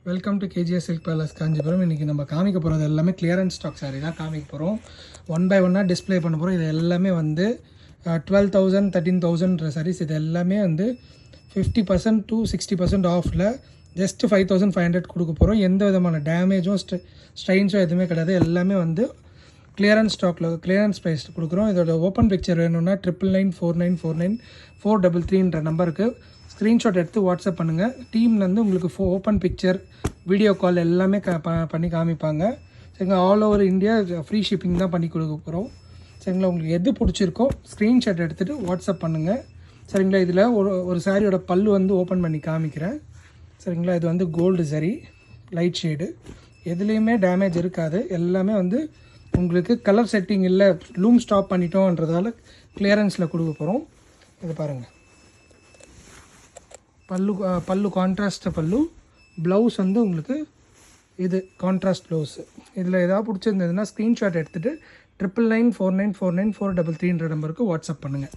Welcome to KGs silk palace Kanchipuram. இன்றைக்கி நம்ம காமிக்க போகிறது எல்லாமே கிளியரன்ஸ் ஸ்டாக் சாரி தான் காமிக்க போகிறோம். ஒன் பை ஒன்னாக டிஸ்பிளே பண்ண போகிறோம். இது எல்லாமே வந்து 12,000 13,000 சாரீஸ். இது எல்லாமே வந்து 50% to 60% ஆஃபில் ஜஸ்ட் 5,500 கொடுக்க போகிறோம். எந்த விதமான டேமேஜும் ஸ்ட்ரெயின்ஸும் எதுவுமே கிடையாது. எல்லாமே வந்து கிளியரன்ஸ் ஸ்டாக்கில் கிளியரன்ஸ் ப்ரைஸ் கொடுக்குறோம். இதோட ஓப்பன் பிக்சர் வேணும்னா 9994949433 நம்பருக்கு ஸ்க்ரீன்ஷாட் எடுத்து வாட்ஸ்அப் பண்ணுங்கள். டீம்லேருந்து உங்களுக்கு ஓப்பன் பிக்சர் வீடியோ கால் எல்லாமே பண்ணி காமிப்பாங்க. சரிங்களா, all over India free shipping தான் பண்ணி கொடுக்க போகிறோம். சரிங்களா, உங்களுக்கு எது பிடிச்சிருக்கோ ஸ்க்ரீன்ஷாட் எடுத்துகிட்டு வாட்ஸ்அப் பண்ணுங்கள். சரிங்களா, இதில் ஒரு சாரியோட பல்லு வந்து ஓப்பன் பண்ணி காமிக்கிறேன். சரிங்களா, இது வந்து கோல்டு சரி லைட் ஷேடு, எதுலேயுமே டேமேஜ் இருக்காது. எல்லாமே வந்து உங்களுக்கு கலர் செட்டிங் இல்லை, லூம் ஸ்டாப் பண்ணிட்டோன்றதால கிளியரன்ஸில் கொடுக்க போகிறோம். இது பாருங்கள், பல்லு கான்ட்ராஸ்ட் பல்லு, ப்ளவுஸ் வந்து உங்களுக்கு இது கான்ட்ராஸ்ட் ப்ளவுஸு. இதில் ஏதாவது பிடிச்சிருந்ததுன்னா ஸ்க்ரீன்ஷாட் எடுத்துகிட்டு 9994949433 நம்பருக்கு வாட்ஸ்அப் பண்ணுங்கள்.